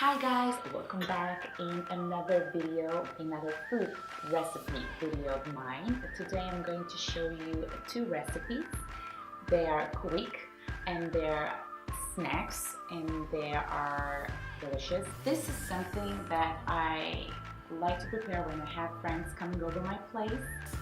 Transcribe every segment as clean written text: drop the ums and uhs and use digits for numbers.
Hi guys, welcome back in another video, another food recipe video of mine. Today I'm going to show you two recipes. They are quick and they're snacks and they are delicious. This is something that I like to prepare when I have friends coming over my place.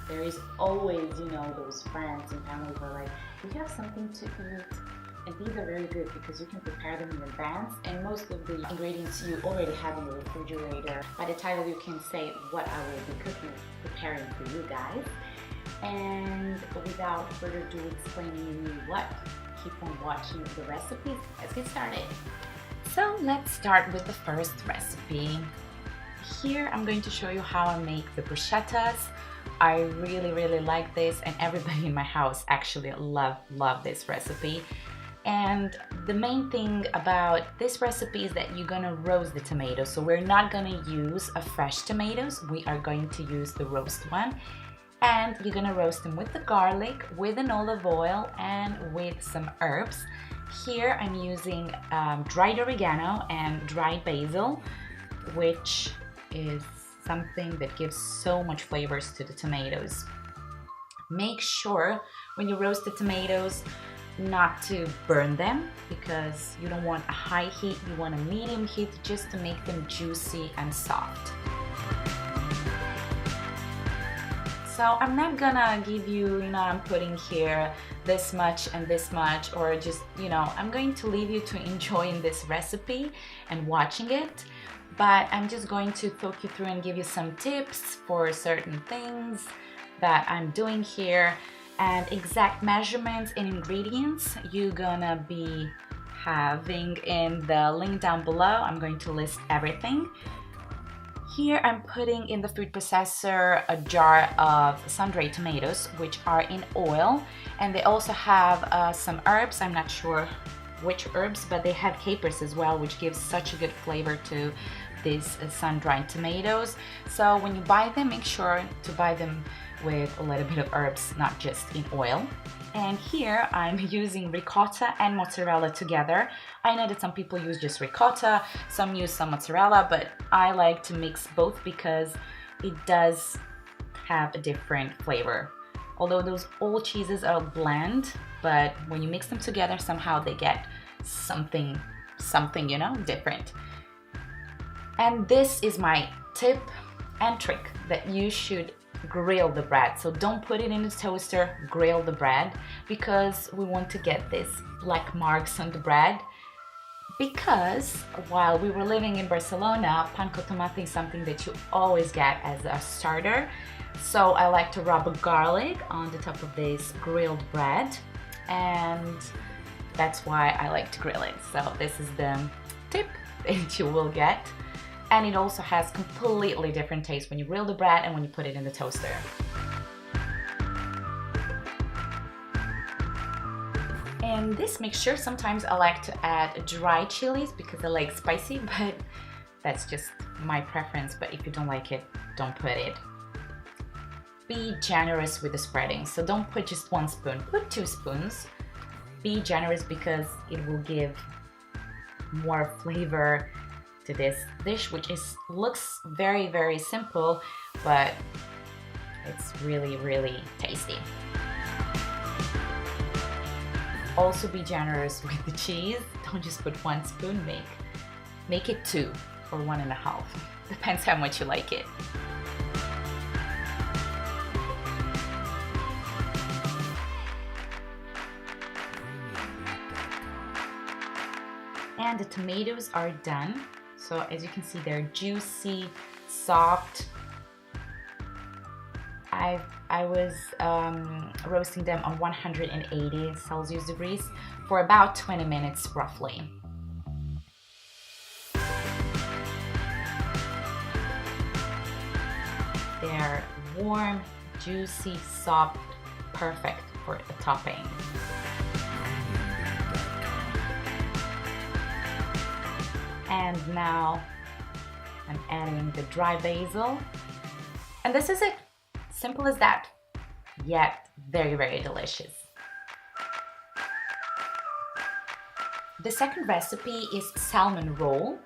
There is always, those friends and family who are like, do you have something to eat? And these are very good because you can prepare them in advance, and most of the ingredients you already have in the refrigerator. By the title you can say what I will be preparing for you guys. And without further ado explaining you what, keep on watching the recipes. Let's get started. So let's start with the first recipe. Here I'm going to show you how I make the bruschettas. I really like this, and everybody in my house actually love this recipe. And the main thing about this recipe is that you're gonna roast the tomatoes. So we're not gonna use a fresh tomatoes, we are going to use the roast one. And you're gonna roast them with the garlic, with an olive oil, and with some herbs. Here I'm using dried oregano and dried basil, which is something that gives so much flavors to the tomatoes. Make sure when you roast the tomatoes not to burn them, because you don't want a high heat, you want a medium heat just to make them juicy and soft. So I'm not gonna give you, I'm putting here this much and this much, or just, I'm going to leave you to enjoying this recipe and watching it. But I'm just going to talk you through and give you some tips for certain things that I'm doing here, and exact measurements and ingredients you're gonna be having in the link down below. I'm going to list everything. Here I'm putting in the food processor a jar of sun-dried tomatoes, which are in oil, and they also have some herbs. I'm not sure which herbs, but they have capers as well, which gives such a good flavor to these sun-dried tomatoes. So when you buy them, make sure to buy them with a little bit of herbs, not just in oil. And here I'm using ricotta and mozzarella together. I know that some people use just ricotta, some use some mozzarella, but I like to mix both because it does have a different flavor. Although those all cheeses are bland, but when you mix them together, somehow they get something, different. And this is my tip and trick, that you should grill the bread. So don't put it in the toaster, grill the bread, because we want to get this black marks on the bread. Because while we were living in Barcelona, pan con tomate is something that you always get as a starter. So I like to rub a garlic on the top of this grilled bread, and that's why I like to grill it. So this is the tip that you will get. And it also has completely different taste when you grill the bread and when you put it in the toaster. And this mixture, sometimes I like to add dry chilies because I like spicy, but that's just my preference. But if you don't like it, don't put it. Be generous with the spreading. So don't put just 1 spoon, put 2 spoons. Be generous because it will give more flavor to this dish, which looks very simple, but it's really tasty. Also be generous with the cheese. Don't just put 1 spoon, make it 2 or 1.5. Depends how much you like it. And the tomatoes are done. So as you can see, they're juicy, soft. I was roasting them on 180 Celsius degrees for about 20 minutes roughly. They're warm, juicy, soft, perfect for a topping. And now I'm adding the dry basil. And this is it. Simple as that. Yet very delicious. The second recipe is salmon roll.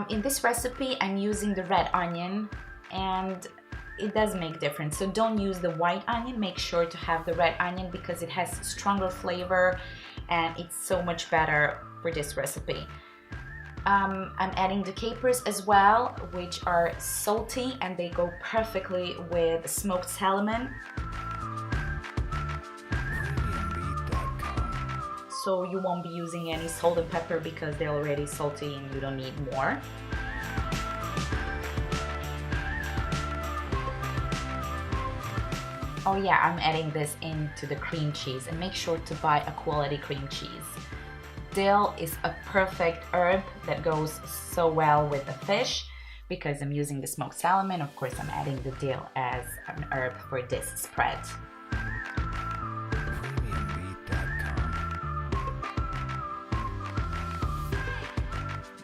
In this recipe, I'm using the red onion, and it does make difference. So don't use the white onion. Make sure to have the red onion because it has stronger flavor and it's so much better for this recipe. I'm adding the capers as well, which are salty and they go perfectly with smoked salmon. So you won't be using any salt and pepper because they're already salty and you don't need more. Oh yeah, I'm adding this into the cream cheese, and make sure to buy a quality cream cheese. Dill is a perfect herb that goes so well with the fish because I'm using the smoked salmon. Of course, I'm adding the dill as an herb for this spread.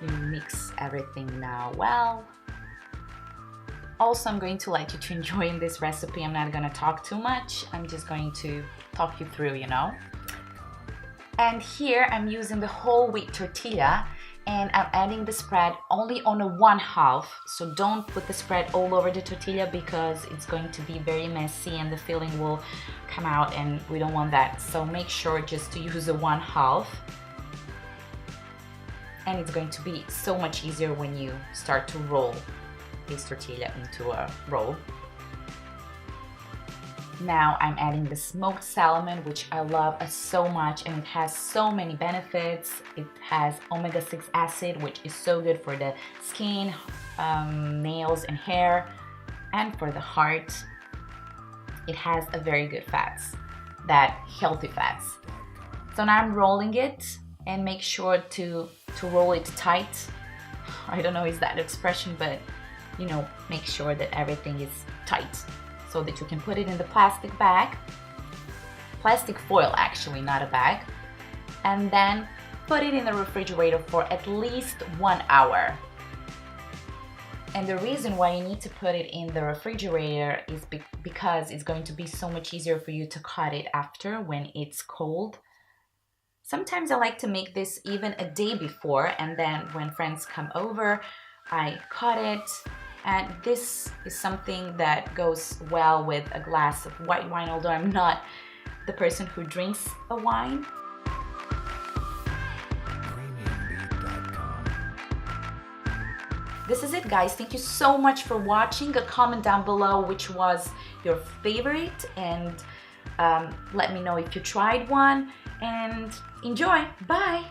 You mix everything now well. Also, I'm going to let you to enjoy in this recipe. I'm not going to talk too much. I'm just going to talk you through, you know. And here I'm using the whole wheat tortilla, and I'm adding the spread only on a 1/2. So don't put the spread all over the tortilla because it's going to be very messy and the filling will come out, and we don't want that. So make sure just to use a 1/2. And it's going to be so much easier when you start to roll this tortilla into a roll. Now I'm adding the smoked salmon, which I love so much, and it has so many benefits. It has omega-6 acid, which is so good for the skin, nails and hair, and for the heart. It has a very good fats, that healthy fats. So now I'm rolling it, and make sure to roll it tight. I don't know is that expression, but you know, make sure that everything is tight so that you can put it in the plastic bag, plastic foil actually, not a bag, and then put it in the refrigerator for at least 1 hour. And the reason why you need to put it in the refrigerator is because it's going to be so much easier for you to cut it after when it's cold. Sometimes I like to make this even a day before, and then when friends come over, I cut it. And this is something that goes well with a glass of white wine, although I'm not the person who drinks a wine. This is it, guys. Thank you so much for watching. A comment down below which was your favorite, and let me know if you tried one, and enjoy. Bye.